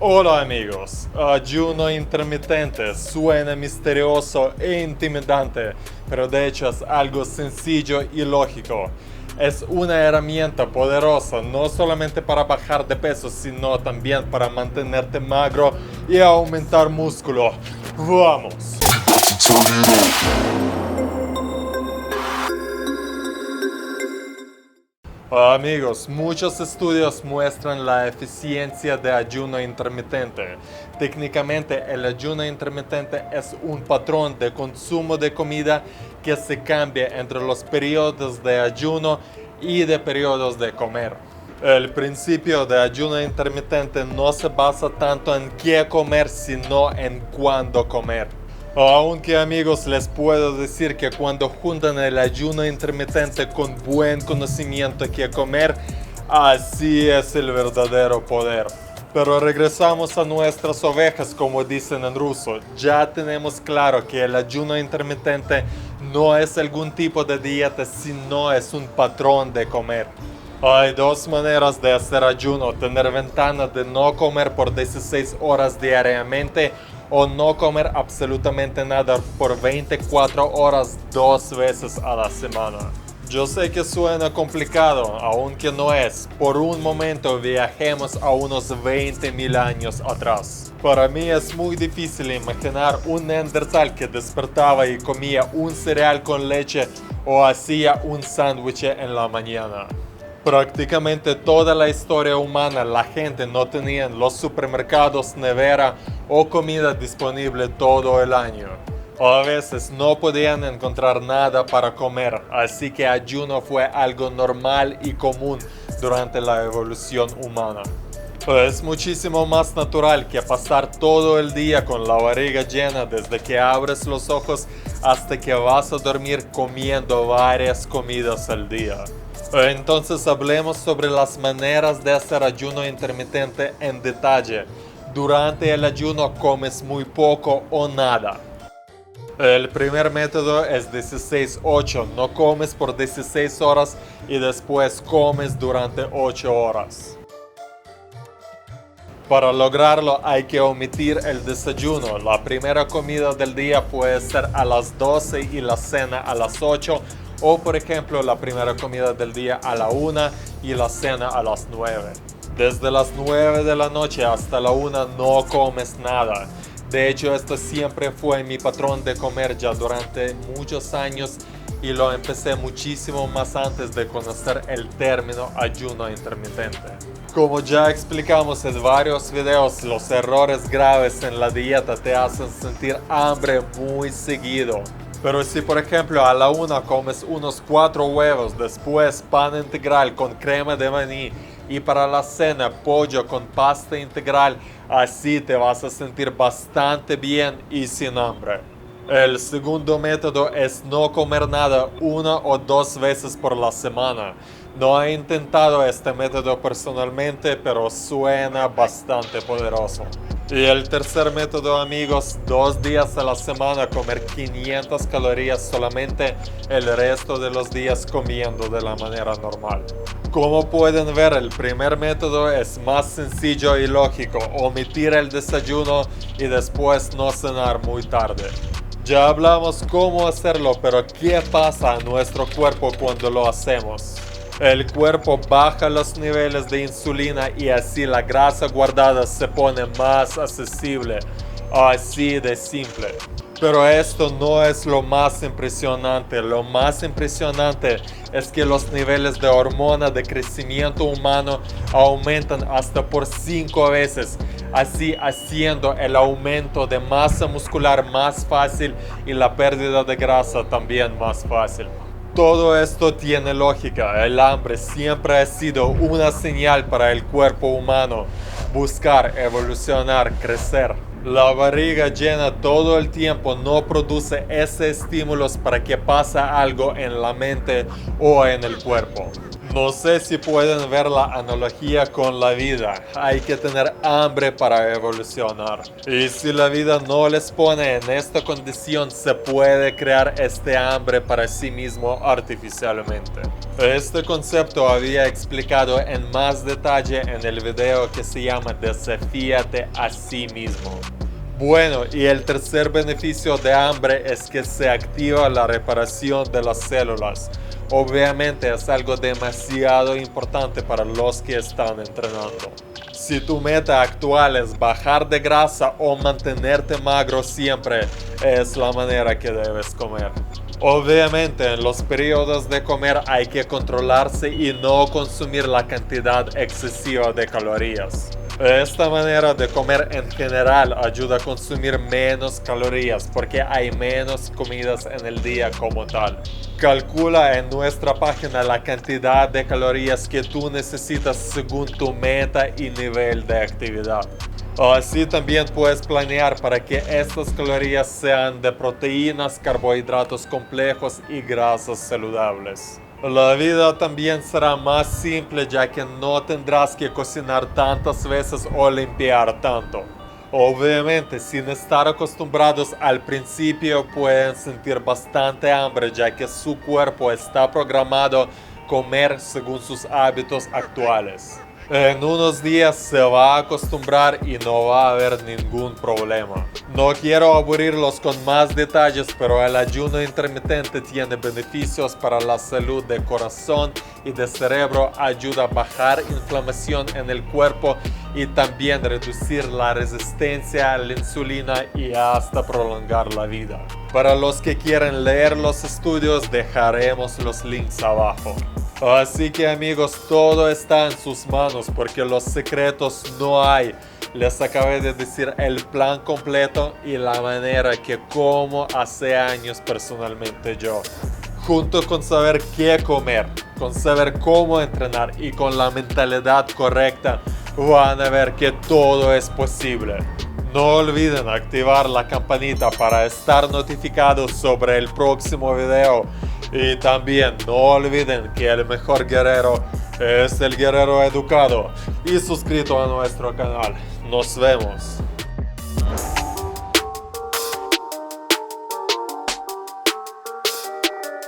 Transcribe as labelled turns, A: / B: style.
A: Hola amigos, ayuno intermitente suena misterioso e intimidante, pero de hecho es algo sencillo y lógico. Es una herramienta poderosa no solamente para bajar de peso, sino también para mantenerte magro y aumentar músculo. ¡Vamos! Amigos, muchos estudios muestran la eficiencia de ayuno intermitente. Técnicamente, el ayuno intermitente es un patrón de consumo de comida que se cambia entre los periodos de ayuno y de periodos de comer. El principio de ayuno intermitente no se basa tanto en qué comer, sino en cuándo comer. Aunque amigos, les puedo decir que cuando juntan el ayuno intermitente con buen conocimiento que comer, así es el verdadero poder. Pero regresamos a nuestras ovejas, como dicen en ruso. Ya tenemos claro que el ayuno intermitente no es algún tipo de dieta, sino es un patrón de comer. Hay dos maneras de hacer ayuno: tener ventana de no comer por 16 horas diariamente o no comer absolutamente nada por 24 horas 2 veces a la semana. Yo sé que suena complicado, aunque no es. Por un momento viajemos a unos 20.000 años atrás. Para mí es muy difícil imaginar un neandertal que despertaba y comía un cereal con leche o hacía un sándwich en la mañana. Prácticamente toda la historia humana la gente no tenía en los supermercados nevera o comida disponible todo el año. A veces no podían encontrar nada para comer, así que ayuno fue algo normal y común durante la evolución humana. Es muchísimo más natural que pasar todo el día con la barriga llena desde que abres los ojos hasta que vas a dormir comiendo varias comidas al día. Entonces hablemos sobre las maneras de hacer ayuno intermitente en detalle. Durante el ayuno comes muy poco o nada. El primer método es 16-8. No comes por 16 horas y después comes durante 8 horas. Para lograrlo hay que omitir el desayuno. La primera comida del día puede ser a las 12 y la cena a las 8. O por ejemplo la primera comida del día a la 1 y la cena a las 9. Desde las 9 de la noche hasta la 1 no comes nada. De hecho, esto siempre fue mi patrón de comer ya durante muchos años y lo empecé muchísimo más antes de conocer el término ayuno intermitente. Como ya explicamos en varios videos, los errores graves en la dieta te hacen sentir hambre muy seguido. Pero si por ejemplo a la 1 comes unos 4 huevos, después pan integral con crema de maní y para la cena pollo con pasta integral, así te vas a sentir bastante bien y sin hambre. El segundo método es no comer nada 1 o 2 veces por la semana. No he intentado este método personalmente, pero suena bastante poderoso. Y el tercer método, amigos, 2 días a la semana comer 500 calorías solamente, el resto de los días comiendo de la manera normal. Como pueden ver, el primer método es más sencillo y lógico: omitir el desayuno y después no cenar muy tarde. Ya hablamos cómo hacerlo, pero ¿qué pasa a nuestro cuerpo cuando lo hacemos? El cuerpo baja los niveles de insulina y así la grasa guardada se pone más accesible. Así de simple. Pero esto no es lo más impresionante. Lo más impresionante es que los niveles de hormona de crecimiento humano aumentan hasta por 5 veces, así haciendo el aumento de masa muscular más fácil y la pérdida de grasa también más fácil. Todo esto tiene lógica. El hambre siempre ha sido una señal para el cuerpo humano. Buscar, evolucionar, crecer. La barriga llena todo el tiempo no produce ese estímulos para que pase algo en la mente o en el cuerpo. No sé si pueden ver la analogía con la vida. Hay que tener hambre para evolucionar. Y si la vida no les pone en esta condición, se puede crear este hambre para sí mismo artificialmente. Este concepto había explicado en más detalle en el video que se llama Desafíate a sí mismo. Bueno, y el tercer beneficio de hambre es que se activa la reparación de las células. Obviamente es algo demasiado importante para los que están entrenando. Si tu meta actual es bajar de grasa o mantenerte magro siempre, es la manera que debes comer. Obviamente en los periodos de comer hay que controlarse y no consumir la cantidad excesiva de calorías. Esta manera de comer en general ayuda a consumir menos calorías porque hay menos comidas en el día como tal. Calcula en nuestra página la cantidad de calorías que tú necesitas según tu meta y nivel de actividad. Así también puedes planear para que estas calorías sean de proteínas, carbohidratos complejos y grasas saludables. La vida también será más simple ya que no tendrás que cocinar tantas veces o limpiar tanto. Obviamente, sin estar acostumbrados al principio pueden sentir bastante hambre ya que su cuerpo está programado a comer según sus hábitos actuales. En unos días se va a acostumbrar y no va a haber ningún problema. No quiero aburrirlos con más detalles, pero el ayuno intermitente tiene beneficios para la salud del corazón y del cerebro, ayuda a bajar inflamación en el cuerpo y también reducir la resistencia a la insulina y hasta prolongar la vida. Para los que quieren leer los estudios, dejaremos los links abajo. Así que amigos, todo está en sus manos porque los secretos no hay. Les acabé de decir el plan completo y la manera que como hace años personalmente yo. Junto con saber qué comer, con saber cómo entrenar y con la mentalidad correcta, van a ver que todo es posible. No olviden activar la campanita para estar notificados sobre el próximo video. Y también no olviden que el mejor guerrero es el guerrero educado y suscrito a nuestro canal. Nos vemos.